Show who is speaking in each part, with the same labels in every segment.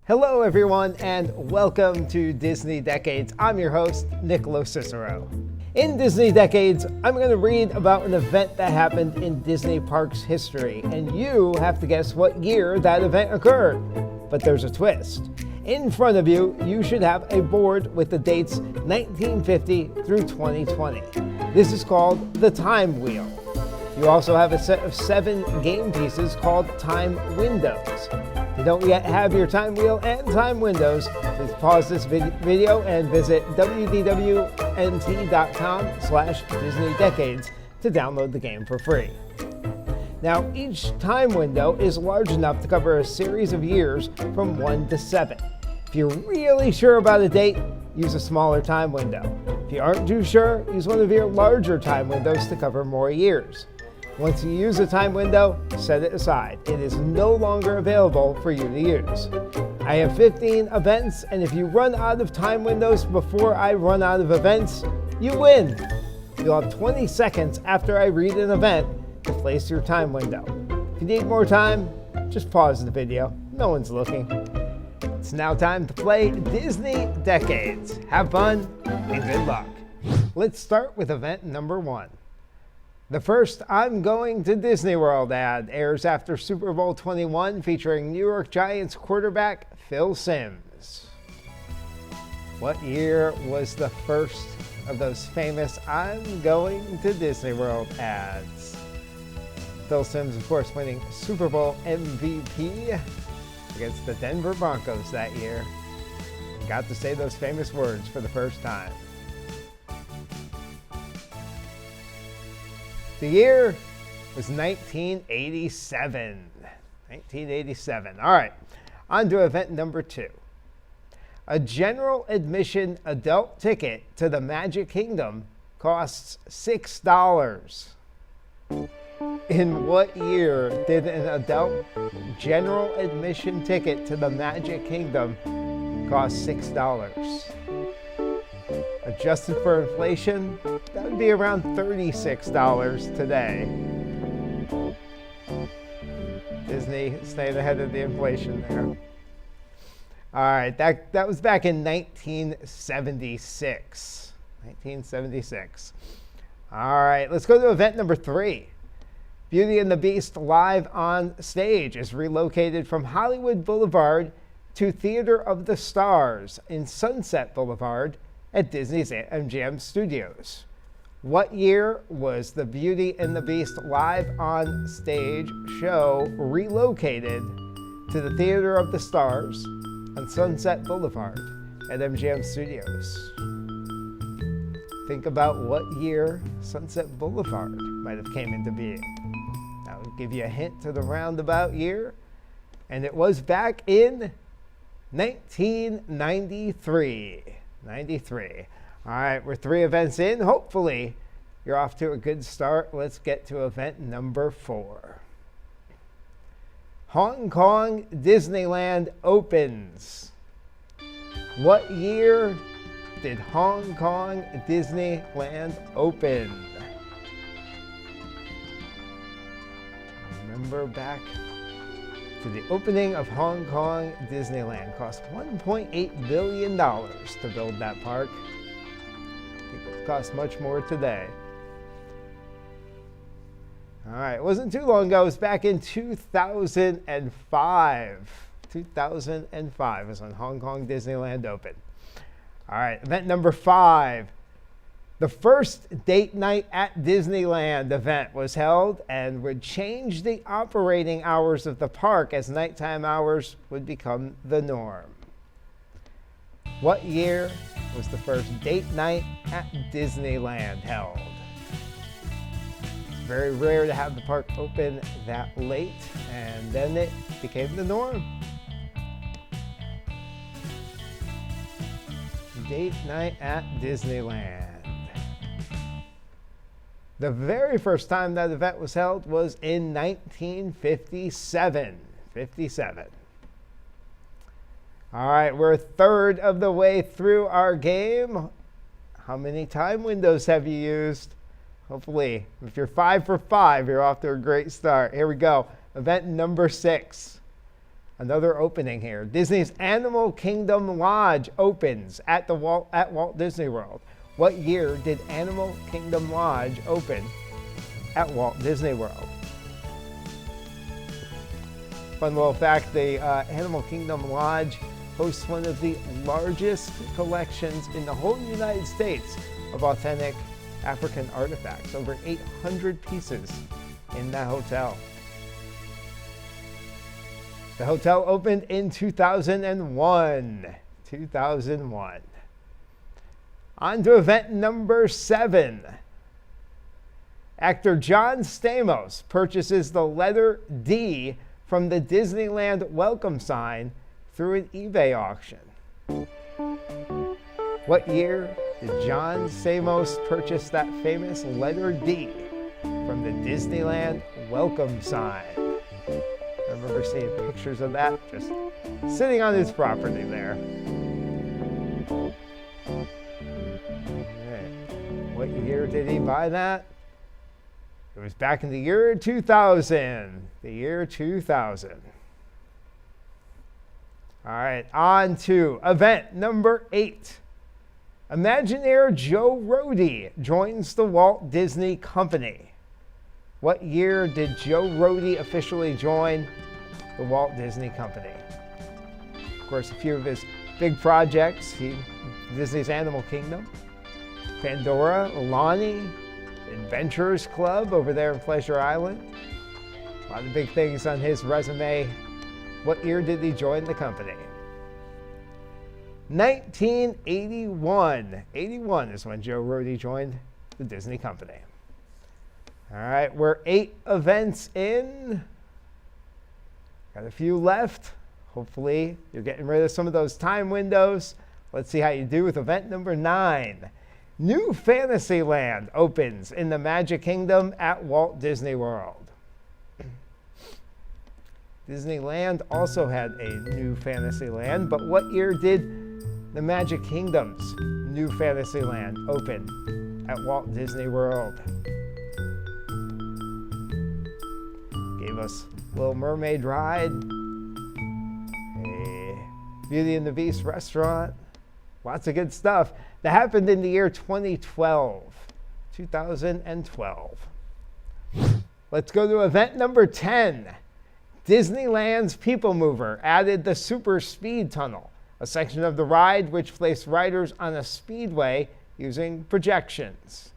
Speaker 1: Hello everyone and welcome to Disney Decades. I'm your host, Nick LoCicero. In Disney Decades, I'm going to read about an event that happened in Disney Parks history, and you have to guess what year that event occurred. But there's a twist. In front of you, you should have a board with the dates 1950 through 2020. This is called the Time Wheel. You also have a set of 7 game pieces called Time Windows. If you don't yet have your Time Wheel and Time Windows, please pause this video and visit www.nt.com/DisneyDecades to download the game for free. Now, each time window is large enough to cover a series of years from 1 to 7. If you're really sure about a date, use a smaller time window. If you aren't too sure, use one of your larger time windows to cover more years. Once you use a time window, set it aside. It is no longer available for you to use. I have 15 events, and if you run out of time windows before I run out of events, you win. You'll have 20 seconds after I read an event to place your time window. If you need more time, just pause the video. No one's looking. It's now time to play Disney Decades. Have fun and good luck. Let's start with event number 1. The first I'm Going to Disney World ad airs after Super Bowl 21 featuring New York Giants quarterback Phil Simms. What year was the first of those famous I'm Going to Disney World ads? Phil Simms, of course, winning Super Bowl MVP against the Denver Broncos that year. And got to say those famous words for the first time. The year was 1987. 1987. All right, on to event number 2. A general admission adult ticket to the Magic Kingdom costs $6. In what year did an adult general admission ticket to the Magic Kingdom cost $6? Adjusted for inflation, that would be around $36 today. Disney stayed ahead of the inflation there. All right, that was back in 1976. 1976. All right, let's go to event number 3. Beauty and the Beast Live on Stage is relocated from Hollywood Boulevard to Theater of the Stars in Sunset Boulevard at Disney's MGM Studios. What year was the Beauty and the Beast Live on Stage show relocated to the Theater of the Stars on Sunset Boulevard at MGM Studios? Think about what year Sunset Boulevard might have came into being. That would give you a hint to the roundabout year, and it was back in 1993. 93. All right, we're 3 events in. Hopefully, you're off to a good start. Let's get to event number 4. Hong Kong Disneyland opens. What year did Hong Kong Disneyland open? Remember back to the opening of Hong Kong Disneyland. Cost $1.8 billion to build that park. I think it costs much more today. All right, it wasn't too long ago. It was back in 2005. 2005 is when Hong Kong Disneyland opened. All right, event number 5. The first date night at Disneyland event was held and would change the operating hours of the park as nighttime hours would become the norm. What year was the first date night at Disneyland held? It's very rare to have the park open that late, and then it became the norm. Date night at Disneyland. The very first time that event was held was in 1957. 57. All right, we're a third of the way through our game. How many time windows have you used? Hopefully, if you're 5 for 5, you're off to a great start. Here we go. Event number 6. Another opening here. Disney's Animal Kingdom Lodge opens at Walt Disney World. What year did Animal Kingdom Lodge open at Walt Disney World? Fun little fact, the Animal Kingdom Lodge hosts one of the largest collections in the whole United States of authentic African artifacts. Over 800 pieces in that hotel. The hotel opened in 2001. 2001. On to event number 7. Actor John Stamos purchases the letter D from the Disneyland welcome sign through an eBay auction. What year did John Stamos purchase that famous letter D from the Disneyland welcome sign? I remember seeing pictures of that just sitting on his property there. Right. What year did he buy that? It was back in the year 2000. The year 2000. All right, on to event number 8. Imagineer Joe Rohde joins the Walt Disney Company. What year did Joe Rohde officially join the Walt Disney Company? Of course, a few of his big projects, Disney's Animal Kingdom, Pandora, Lonnie, Adventurers Club over there in Pleasure Island. A lot of big things on his resume. What year did he join the company? 1981. 81 is when Joe Rohde joined the Disney Company. All right, we're 8 events in. Got a few left. Hopefully, you're getting rid of some of those time windows. Let's see how you do with event number 9. New Fantasyland opens in the Magic Kingdom at Walt Disney World. Disneyland also had a new Fantasyland, but what year did the Magic Kingdom's new Fantasyland open at Walt Disney World? Gave us Little Mermaid ride, a Beauty and the Beast restaurant, lots of good stuff. That happened in the year 2012. 2012. Let's go to event number 10. Disneyland's People Mover added the Super Speed Tunnel, a section of the ride which placed riders on a speedway using projections.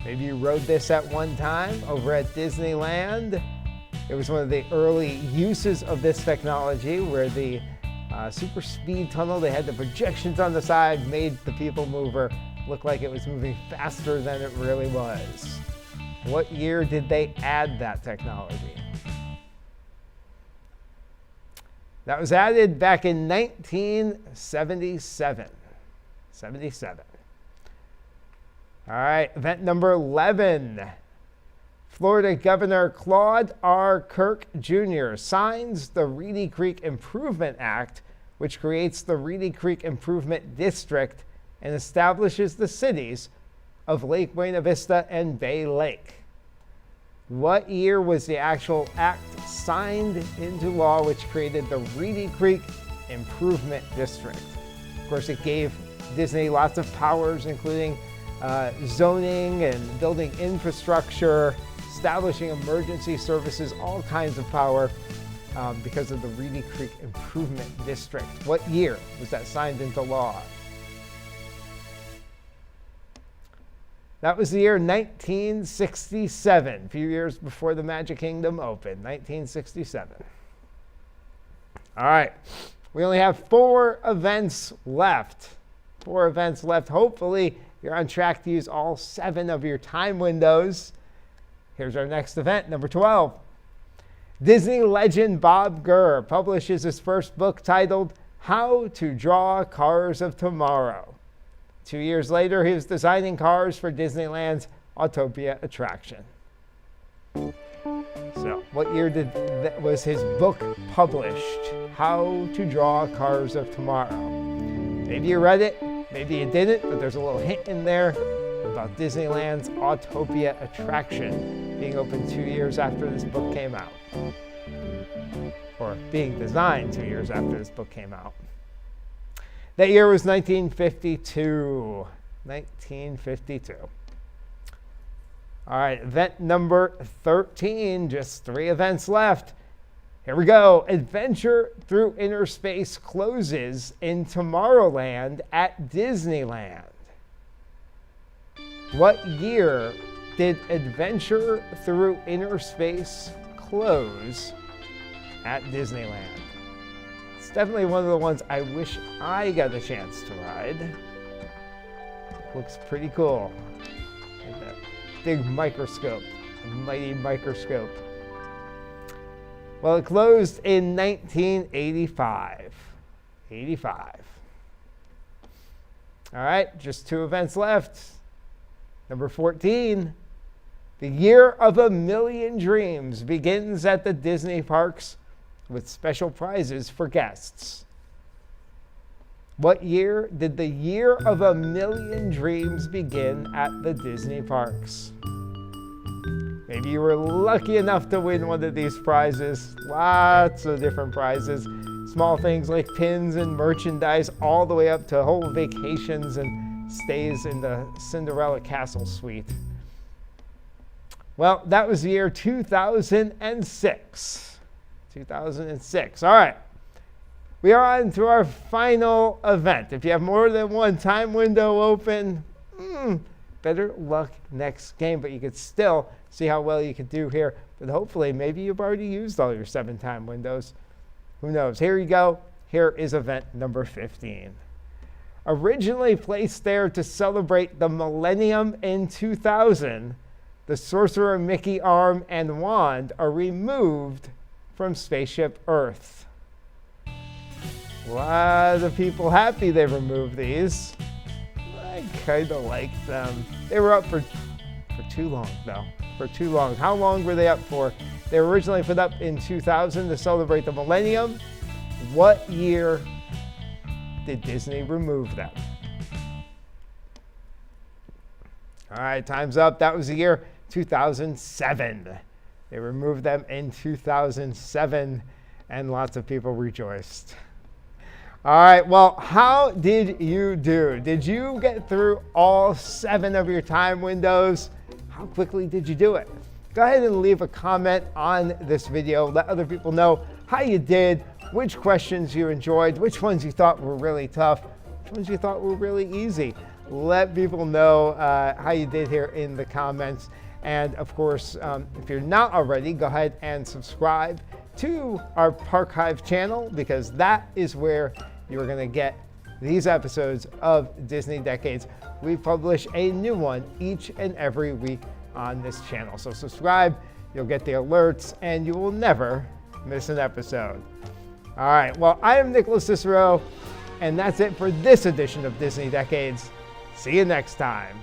Speaker 1: Maybe you rode this at one time over at Disneyland. It was one of the early uses of this technology where the Super Speed Tunnel, they had the projections on the side, made the People Mover look like it was moving faster than it really was. What year did they add that technology? That was added back in 1977. 77. All right, event number 11. Florida Governor Claude R. Kirk Jr. signs the Reedy Creek Improvement Act, which creates the Reedy Creek Improvement District and establishes the cities of Lake Buena Vista and Bay Lake. What year was the actual act signed into law which created the Reedy Creek Improvement District? Of course, it gave Disney lots of powers, including zoning and building infrastructure, establishing emergency services, all kinds of power because of the Reedy Creek Improvement District. What year was that signed into law? That was the year 1967, a few years before the Magic Kingdom opened, 1967. All right, we only have 4 events left. 4 events left. Hopefully, you're on track to use all 7 of your time windows. Here's our next event, number 12. Disney legend Bob Gurr publishes his first book titled How to Draw Cars of Tomorrow. 2 years later, he was designing cars for Disneyland's Autopia attraction. So, what year was his book published? How to Draw Cars of Tomorrow. Maybe you read it, maybe you didn't, but there's a little hint in there about Disneyland's Autopia attraction being opened 2 years after this book came out. or being designed 2 years after this book came out. That year was 1952. 1952. All right, event number 13, just 3 events left. Here we go. Adventure Through Inner Space closes in Tomorrowland at Disneyland. What year did Adventure Through Inner Space close at Disneyland? It's definitely one of the ones I wish I got a chance to ride. Looks pretty cool. Like that big microscope, a mighty microscope. Well, it closed in 1985. 85. All right, just 2 events left. Number 14, the Year of a Million Dreams begins at the Disney parks with special prizes for guests. What year did the Year of a Million Dreams begin at the Disney parks? Maybe you were lucky enough to win one of these prizes. Lots of different prizes. Small things like pins and merchandise, all the way up to whole vacations and stays in the Cinderella Castle suite. Well, that was the year 2006. 2006. All right. We are on to our final event. If you have more than one time window open, better luck next game, but you could still see how well you could do here. But hopefully, maybe you've already used all your 7 time windows. Who knows? Here you go. Here is event number 15. Originally placed there to celebrate the millennium in 2000, the Sorcerer Mickey arm and wand are removed from Spaceship Earth. A lot of people happy they removed these. I kind of like them. They were up for too long, though. For too long. How long were they up for? They were originally put up in 2000 to celebrate the millennium. What year did Disney remove them? All right, time's up. That was the year 2007. They removed them in 2007, and lots of people rejoiced. All right, well, how did you do? Did you get through all 7 of your time windows? How quickly did you do it? Go ahead and leave a comment on this video. Let other people know how you did, which questions you enjoyed, which ones you thought were really tough, which ones you thought were really easy. Let people know how you did here in the comments. And of course, if you're not already, go ahead and subscribe to our Parchive channel, because that is where you're going to get these episodes of Disney Decades. We publish a new one each and every week on this channel. So subscribe, you'll get the alerts, and you will never miss an episode. All right, well, I am Nick LoCicero, and that's it for this edition of Disney Decades. See you next time.